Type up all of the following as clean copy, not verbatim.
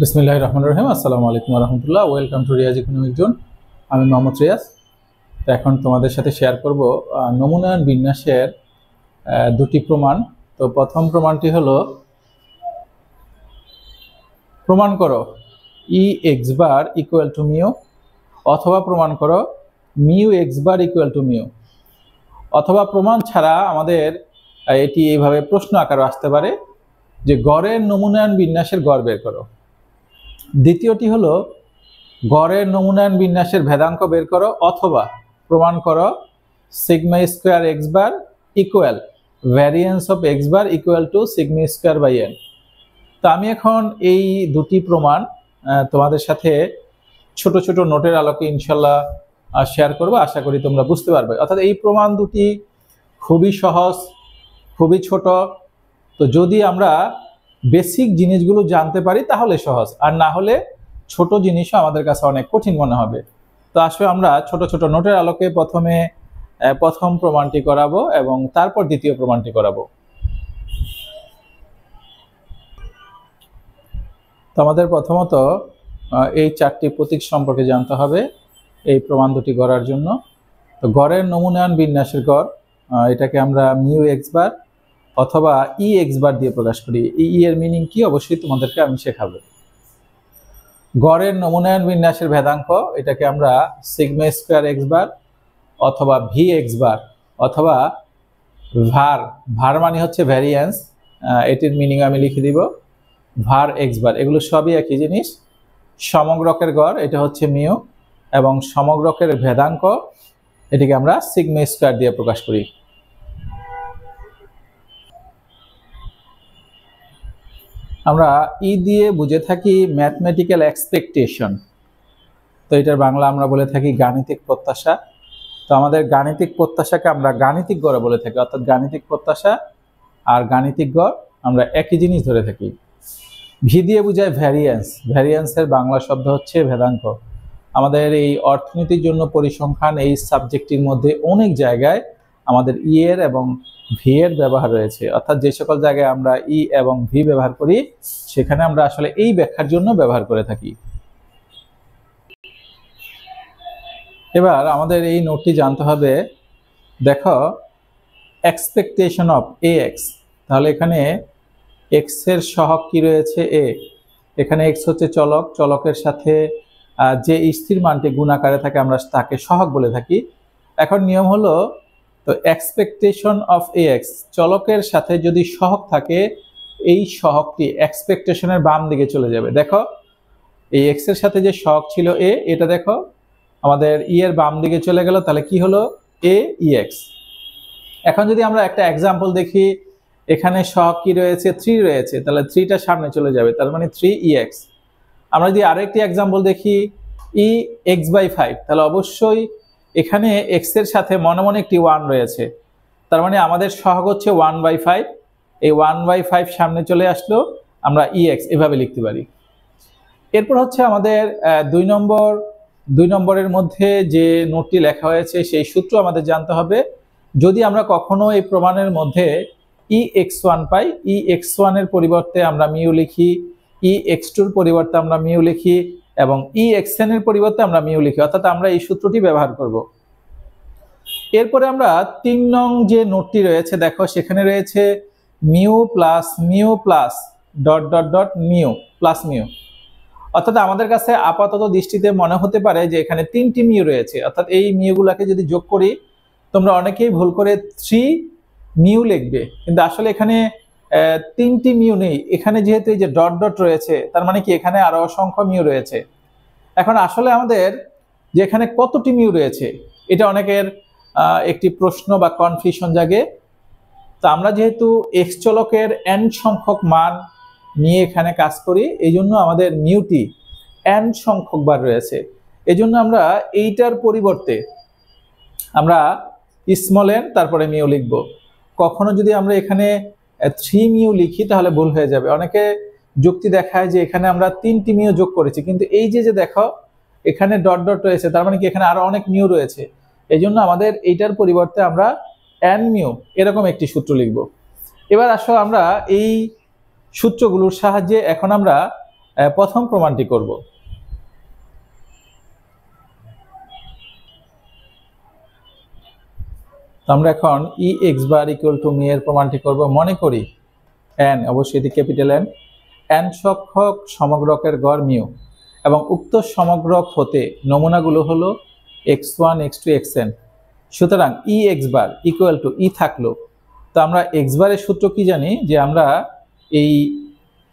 বিসমিল্লাহির রহমানির রহিম। আসসালামু আলাইকুম ওয়া রাহমাতুল্লাহ। Welcome to Riaz economic zone. আমি মোহাম্মদ রিয়াজ। তো এখন তোমাদের সাথে শেয়ার করব নমুনায়ন বিন্যাসের দুটি প্রমাণ। তো প্রথম প্রমাণটি হলো, প্রমাণ করো E X bar equal to mu, অথবা প্রমাণ করো mu X bar equal to mu. অথবা প্রমাণ ছাড়া আমাদের এটি এইভাবে প্রশ্ন আকারে আসতে পারে যে গড়ের নমুনায়ন বিন্যাসের গড় বের করো। দ্বিতীয়টি হলো গড়ের নমুনায়ন বিন্যাসের ভেদাঙ্ক বের করো, অথবা প্রমাণ করো sigma square x bar equal variance of x bar equal to sigma square by n. তো আমি এখন এই দুটি প্রমাণ তোমাদের সাথে ছোট ছোট নোটের আলোকে ইনশাল্লাহ শেয়ার করবো। আশা করি তোমরা বুঝতে পারবে। অর্থাৎ এই প্রমাণ দুটি খুবই সহজ, খুবই ছোট। তো যদি আমরা বেসিক জিনিসগুলো জানতে পারি তাহলে সহজ, আর না হলে ছোট জিনিসও আমাদের কাছে অনেক কঠিন মনে হবে। তো আসলে আমরা ছোট ছোট নোটের আলোকে প্রথমে প্রথম প্রমাণটি করাবো এবং তারপর দ্বিতীয় প্রমাণটি করাবো। তো আমাদের প্রথমত এই চারটি প্রতীক সম্পর্কে জানতে হবে এই প্রমাণ দুটি গড়ার জন্য। তো গড়ের নমুনায়ন বিন্যাসের গড়, এটাকে আমরা মিউ এক্স বার অথবা ই এক্স বার দিয়ে প্রকাশ করি। ই এর মিনিং কি অবশ্যই তোমাদেরকে আমি শেখাবো। গড়ের নমুনায়ন বিন্যাসের ভেদাঙ্ক, এটাকে আমরা সিগমা স্কোয়ার এক্স বার অথবা ভি এক্স বার অথবা ভার, ভার মানে হচ্ছে ভ্যারিয়েন্স, এটির মিনিং আমি লিখে দিব ভার এক্স বার। এগুলো সবই একই জিনিস। সমগ্রকের গড় এটা হচ্ছে মিউ, এবং সমগ্রকের ভেদাঙ্ক এটিকে আমরা সিগমা স্কোয়ার দিয়ে প্রকাশ করি। আমরা ই দিয়ে বুঝে থাকি ম্যাথমেটিক্যাল এক্সপেকটেশন, তো এটার বাংলা আমরা বলে থাকি গাণিতিক প্রত্যাশা। তো আমাদের গাণিতিক প্রত্যাশাকে আমরা গাণিতিক গড় বলে থাকি, অর্থাৎ গাণিতিক প্রত্যাশা আর গাণিতিক গড় আমরা একই জিনিস ধরে থাকি। ভি দিয়ে বোঝায় ভ্যারিয়েন্স, ভ্যারিয়েন্সের বাংলা শব্দ হচ্ছে ভেদাঙ্ক। আমাদের এই অর্থনীতির জন্য পরিসংখ্যান এই সাবজেক্টটির মধ্যে অনেক জায়গায় আমাদের ই এর এবং ভি এর ব্যবহার রয়েছে, অর্থাৎ যে সকল জায়গায় আমরা ই এবং ভি ব্যবহার করি সেখানে আমরা আসলে এই ব্যাখ্যার জন্য ব্যবহার করে থাকি। এবার আমাদের এই নোটটি জানতে হবে। দেখো এক্সপেকটেশন অফ এ এক্স, তাহলে এখানে এক্স এর সহগ কি রয়েছে এ। এখানে এক্স হচ্ছে চলক, চলকের সাথে যে স্থির মানটি গুণাকারে থাকে আমরা তাকে সহগ বলে থাকি। এখন নিয়ম হলো, তো এক্সপেকটেশন অফ এ এক্স, চলকের সাথে যদি সহগ থাকে এই সহগটি এক্সপেকটেশনের বাম দিকে চলে যাবে। দেখো এই এক্স এর সাথে যে সহগ ছিল এ, এটা দেখো আমাদের ই এর বাম দিকে চলে গেল, তাহলে কি হলো এ ই এক্স। এখন যদি আমরা একটা এক্সাম্পল দেখি, এখানে সহগ কি রয়েছে 3 রয়েছে, তাহলে 3টা সামনে চলে যাবে, তার মানে 3 ই এক্স। আমরা যদি আরেকটি এক্সাম্পল দেখি ই এক্স বাই 5, তাহলে অবশ্যই এখানে এক্স এর সাথে মনে মনে একটি 1 রয়েছে, তার মানে আমাদের সহগ হচ্ছে 1/5। এই 1/5 সামনে চলে আসলো, আমরা ই এক্স এভাবে লিখতে পারি। এরপর হচ্ছে আমাদের 2 নম্বরের মধ্যে যে নোটটি লেখা হয়েছে সেই সূত্র আমাদের জানতে হবে। যদি আমরা কখনো এই প্রমাণের মধ্যে ই এক্স ওয়ান পাই, ই এক্স ওয়ানের পরিবর্তে আমরা মিউ লিখি, ই এক্স টুর পরিবর্তে আমরা মিউ লিখি, এবং ই এক্স এন এর পরিবর্তে আমরা মিউ লিখি, অর্থাৎ আমরা এই সূত্রটি ব্যবহার করব। এরপরে আমরা 3 নং যে নোটটি রয়েছে, দেখো সেখানে রয়েছে mu plus dot dot dot mu plus mu. অর্থাৎ আমাদের কাছে আপাতত দৃষ্টিতে মনে হতে পারে যে এখানে 3টি মিউ রয়েছে, অর্থাৎ এই মিউগুলাকে যদি যোগ করি, তোমরা অনেকেই ভুল করে 3 মিউ লিখবে, কিন্তু আসলে এখানে 3টি মিউ নেই। এখানে যেহেতু এই যে ডট ডট রয়েছে, তার মানে কি এখানে আরো অসংখ্য মিউ রয়েছে। এখন আসলে আমাদের যে এখানে কতটি মিউ রয়েছে এটা অনেকের একটি প্রশ্ন বা কনফিউশন জাগে। তো আমরা যেহেতু এক্স চলকের n সংখ্যক মান নিয়ে এখানে কাজ করি, এই জন্য আমাদের মিউটি n সংখ্যক বার রয়েছে। এই জন্য আমরা এইটার পরিবর্তে আমরা স্মল n তারপরে মিউ লিখব। কখনো যদি আমরা এখানে 3 মিউ লিখি তাহলে ভুল হয়ে যাবে। অনেকে যুক্তি দেখায় যে এখানে আমরা 3টি মিউ যোগ করেছি, কিন্তু এই যে দেখো এখানে ডট ডট রয়েছে, তার মানে কি এখানে আরো অনেক মিউ রয়েছে। এই জন্য আমাদের এইটার পরিবর্তে আমরা n মিউ এরকম একটি সূত্র লিখব। এবার আসো আমরা এই সূত্রগুলোর সাহায্যে এখন আমরা প্রথম প্রমাণটি করব। তো আমরা এখন E X bar equal to mu এর প্রমাণটি করব। মনে করি এন, অবশ্যই এটি ক্যাপিটাল এন, এন সংখ্যক সমগ্রকের গড় মিউ এবং উক্ত সমগ্রক হতে নমুনাগুলো হলো x1 x2 xn। সুতরাং ই এক্স বার ইকুয়াল টু ই থাকলো। তো আমরা এক্স বারের সূত্র কি জানি, যে আমরা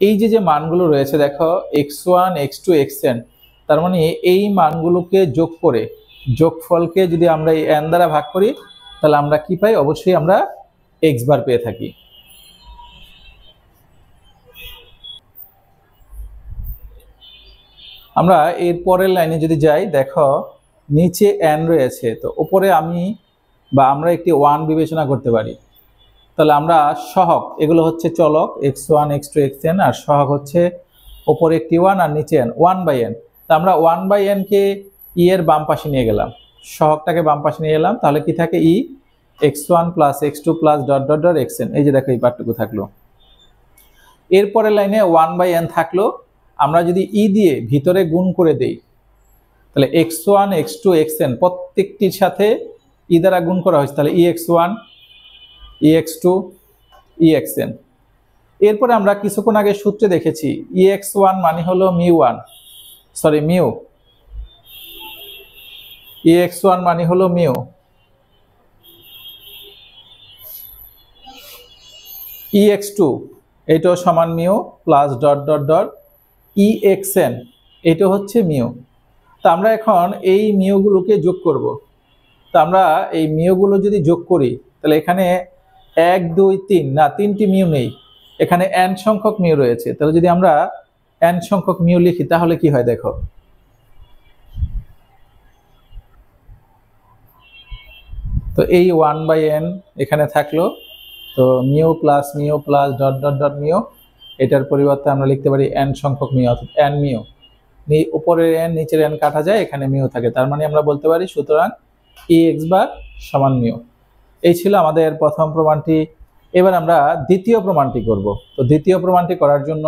এই যে মানগুলো রয়েছে দেখো x1 x2 xn, তার মানে এই মানগুলোকে যোগ করে যোগফলকে যদি আমরা এই n দ্বারা ভাগ করি তাহলে আমরা কি পাই, অবশ্যই আমরা এক্স বার পেয়ে থাকি। আমরা এর পরের লাইনে যদি যাই, দেখো নিচে n রয়েছে, তো উপরে আমরা একটি 1 বিবেচনা করতে পারি। তাহলে আমরা সহগ, এগুলো হচ্ছে চলক x1 x2 xn, আর সহগ হচ্ছে উপরে একটি 1 আর নিচে n, 1/n। তো আমরা 1/n কে ই এর বাম পাশে নিয়ে গেলাম, সহগটাকে বাম পাশে নিয়ে গেলাম, তাহলে কি থাকে ই x1 plus x2 plus dot dot dot xn। এই যে দেখো এই পার্টটুকু থাকলো। এরপরের লাইনে 1/n থাকলো, আমরা যদি ই দিয়ে ভিতরে গুণ করে দেই তাহলে x1 x2 xn প্রত্যেকটির সাথে ই দ্বারা গুণ করা হয়েছে, তাহলে ex1 ex2 exn। এরপরে আমরা কিছুক্ষণ আগে সূত্রে দেখেছি ex1 মানে হলো মিউ, ex1 মানে হলো মিউ, ex2 এটাও সমান mu plus dot dot dot exn, এটা হচ্ছে মিউ। তো আমরা এখন এই মিউগুলোকে যোগ করব। তো আমরা এই মিউগুলো যদি যোগ করি তাহলে এখানে 1 2 3 না, 3টি মিউ নেই, এখানে n সংখ্যক মিউ রয়েছে। তাহলে যদি আমরা n সংখ্যক মিউ লিখি তাহলে কি হয় দেখো, তো এই 1/n এখানে থাকলো, তো mu plus dot dot dot mu, এটার পরিবর্তে আমরা লিখতে পারি n সংখ্যক মিউ, অর্থাৎ n মিউ। উপরের n নিচের n কাটা যায়, এখানে মিউ থাকে, তার মানে আমরা বলতে পারি সুতরাং ই এক্স বার সমান মিউ। এই ছিল আমাদের প্রথম প্রমাণটি। এবার আমরা দ্বিতীয় প্রমাণটি করব। তো দ্বিতীয় প্রমাণটি করার জন্য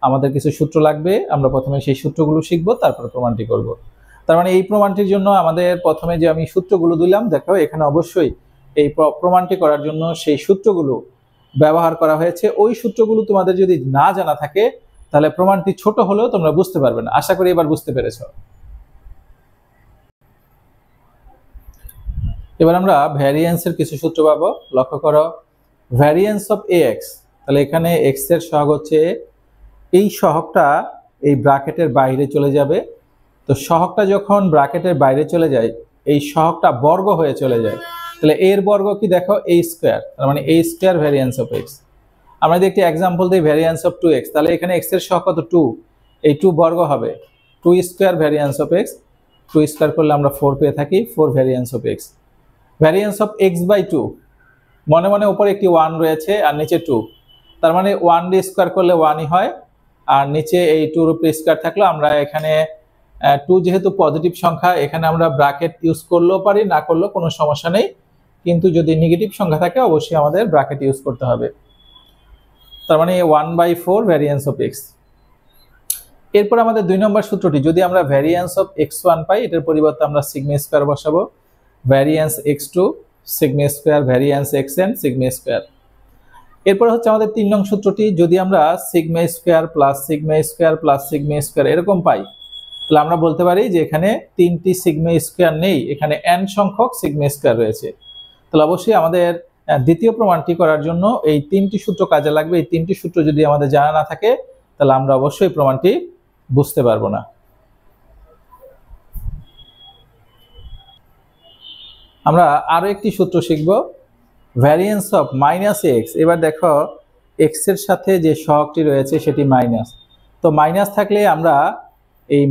আমাদের কিছু সূত্র লাগবে, আমরা প্রথমে সেই সূত্রগুলো শিখব, তারপর প্রমাণটি করব। তার মানে এই প্রমাণটির জন্য আমাদের প্রথমে যে আমি সূত্রগুলো দিলাম, দেখো এখানে অবশ্যই এই প্রমাণটি করার জন্য সেই সূত্রগুলো ব্যবহার করা হয়েছে। ওই সূত্রগুলো তোমাদের যদি না জানা থাকে তাহলে প্রমাণটি ছোট হলেও তোমরা বুঝতে পারবে না। আশা করি এবার বুঝতে পেরেছো। এবার আমরা ভ্যারিয়েন্সের কিছু সূত্র পাবো। লক্ষ্য করো, ভ্যারিয়েন্স অফ ax, তাহলে এখানে x এর সহগ হচ্ছে, এই সহগটা এই ব্র্যাকেটের বাইরে চলে যাবে। তো সহগটা যখন ব্র্যাকেটের বাইরে চলে যায়, এই সহগটা বর্গ হয়ে চলে যায়, তাহলে এর বর্গ কি দেখো a স্কয়ার, তার মানে a square variance of x। আমরা যদি একটি এক্সাম্পল দিই ভ্যারিয়েন্স অফ 2x, তাহলে এখানে x এর সহগ কত 2, এই 2 বর্গ হবে 2 square variance of x, 2 square করলে আমরা 4 পেয়ে থাকি, 4 variance of x। Variance of x/2, মনে মনে উপরে একটি 1 রয়েছে আর নিচে 2, তার মানে 1 দিয়ে স্কয়ার করলে 1ই হয়, আর নিচে এই 2 এর উপরে স্কয়ার থাকলো। আমরা এখানে 2 যেহেতু পজিটিভ সংখ্যা, এখানে আমরা ব্র্যাকেট ইউজ করলেও পারি, না করলেও কোনো সমস্যা নেই, কিন্তু যদি নেগেটিভ সংখ্যা থাকে অবশ্যই আমাদের ব্র্যাকেট ইউজ করতে হবে। তার মানে 1/4 ভ্যারিয়েন্স অফ x। এরপর আমাদের 2 নম্বর সূত্রটি, যদি আমরা ভ্যারিয়েন্স অফ x1 পাই, এটার পরিবর্তে আমরা সিগমা স্কয়ার বসাবো, variance x2 sigma square, variance xn sigma square. এরপর হচ্ছে আমাদের 3 নং সূত্রটি, যদি আমরা sigma square plus sigma square plus sigma square এরকম পাই, তাহলে আমরা বলতে পারি যে এখানে 3টি সিগমা স্কয়ার নেই, এখানে n সংখ্যক সিগমা স্কয়ার রয়েছে। তাহলে অবশ্যই আমাদের দ্বিতীয় প্রমাণটি করার জন্য এই 3টি সূত্র কাজে লাগবে। এই 3টি সূত্র যদি আমাদের জানা না থাকে তাহলে আমরা অবশ্যই প্রমাণটি বুঝতে পারবো না। আমরা আরো একটি সূত্র শিখব, ভ্যারিয়েন্স অফ -x। এবার দেখো x এর সাথে যে সহগটি রয়েছে সেটি মাইনাস, তো মাইনাস থাকলে আমরা এই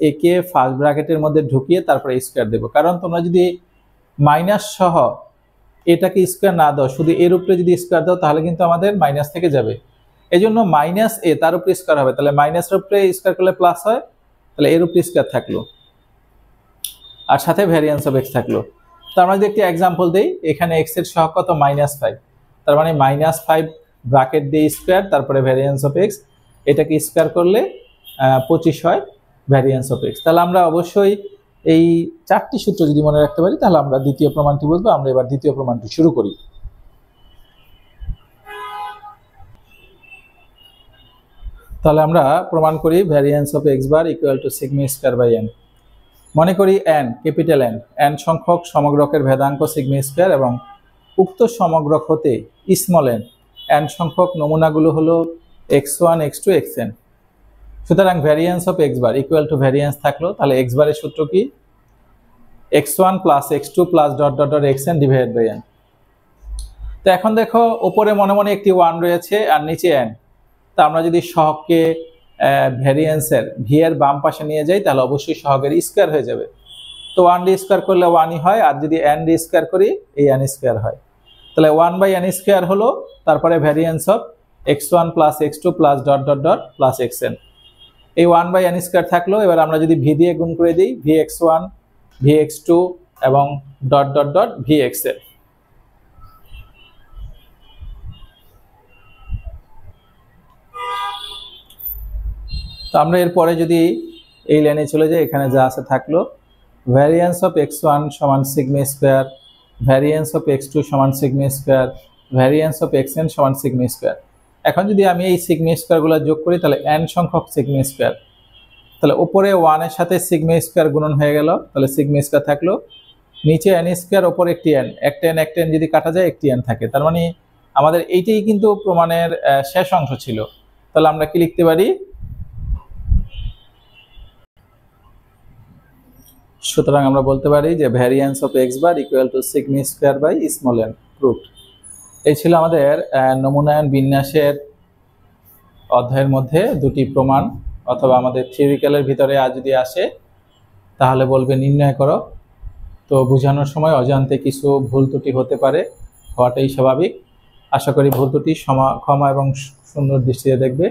-a কে ফার্স্ট ব্র্যাকেটের মধ্যে ঢুকিয়ে তারপরে স্কয়ার দেব, কারণ তোমরা যদি মাইনাস সহ এটাকে স্কয়ার না দাও, শুধু এর উপরে যদি স্কয়ার দাও তাহলে কিন্তু আমাদের মাইনাস থেকে যাবে। এজন্য -a তার উপরে স্কয়ার হবে, তাহলে মাইনাসের উপরে স্কয়ার করলে প্লাস হয়, তাহলে এর উপরে স্কয়ার থাকলো আর সাথে ভ্যারিয়েন্স অফ x থাকলো। তো আমরা যদি একটি এক্সাম্পল দেই, এখানে x এর সহগ কত -5, তার মানে -5 ব্র্যাকেট দিয়ে স্কয়ার, তারপরে ভ্যারিয়েন্স অফ x, এটাকে স্কয়ার করলে 25 হয় ভ্যারিয়েন্স অফ এক্স। তাহলে আমরা অবশ্যই এই 4টি সূত্র যদি মনে রাখতে পারি তাহলে আমরা দ্বিতীয় প্রমাণটি বুঝবো। আমরা এবার দ্বিতীয় প্রমাণটি শুরু করি। তাহলে আমরা প্রমাণ করি variance of x bar equal to sigma square by n. মনে করি এন, ক্যাপিটাল এন সংখ্যক সমগ্রকের ভেদাঙ্ক সিগমা স্কয়ার এবং উক্ত সমগ্রক হতে স্মল এন সংখ্যক নমুনাগুলো হলো x1 x2 xn। সুতরাং variance of x bar equal to variance থাকলো, তাহলে এক্স বারের সূত্র কি? x1 plus x2 plus dot dot dot xn divided by n। তো এখন দেখো উপরে মনে মনে একটি 1 রয়েছে আর নিচে n। তা আমরা যদি সহগকে ভ্যারিয়েন্সের ভি এর বাম পাশে নিয়ে যাই তাহলে অবশ্যই সহগের স্কয়ার হয়ে যাবে। তো 1 ডি স্কয়ার করলে 1ই হয়, আর যদি n ডি স্কয়ার করি এই n স্কয়ার হয়। তাহলে 1/n স্কয়ার হলো, তারপরে variance of x1 plus x2 plus dot dot dot plus xn। এই 1/n স্কয়ার থাকলো। এবার আমরা যদি ভি দিয়ে গুণ করে দিই, vx1 vx2 এবং ডট ডট ডট vxn। তো আমরা এরপরে যদি এই লাইনে চলে যাই, এখানে যা আছে থাকলো ভ্যারিয়েন্স অফ x1 সমান sigma square, variance of x2 সমান sigma square, variance of xn সমান সিগমা স্কয়ার। এখন যদি আমি এই সিগমা স্কয়ারগুলো যোগ করি তাহলে n সংখ্যক সিগমা স্কয়ার। তাহলে উপরে 1 এর সাথে সিগমা স্কয়ার গুণন হয়ে গেল, তাহলে সিগমা স্কয়ার থাকলো, নিচে n স্কয়ার, উপরে একটি n, একটা n যদি কাটা যায় একটি n থাকে। তার মানে আমাদের এইটাই কিন্তু প্রমাণের শেষ অংশ ছিল। তাহলে আমরা কি লিখতে পারি? সুতরাং আমরা বলতে পারি যে variance of x bar equal to sigma square by small n. Proved. এই ছিল আমাদের নমুনায়ন বিন্যাসের অধ্যায়ের মধ্যে দুটি প্রমাণ, অথবা আমাদের থিওরিক্যালের ভিতরে আজ যদি আসে তাহলে বলবে নির্ণয় করো। তো বোঝানোর সময় অজান্তে কিছু ভুল ত্রুটি হতে পারে, হওয়াটাই স্বাভাবিক। আশা করি ভুল ত্রুটি ক্ষমা এবং সুন্দর দৃষ্টিতে দেখবে।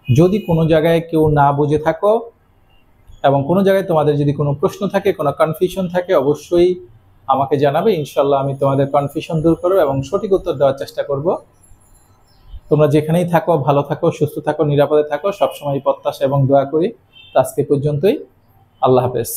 যদি কোনো জায়গায় কেউ না বুঝে থাকো এবং কোনো জায়গায় তোমাদের যদি কোনো প্রশ্ন থাকে, কোনো কনফিউশন থাকে, অবশ্যই আমাকে জানাবে। ইনশাল্লাহ আমি তোমাদের কনফিউশন দূর করব এবং সঠিক উত্তর দেওয়ার চেষ্টা করব। তোমরা যেখানেই থাকো ভালো থাকো, সুস্থ থাকো, নিরাপদে থাকো, সবসময় প্রত্যাশা এবং দোয়া করি। আজকে পর্যন্তই। আল্লাহ হাফেজ।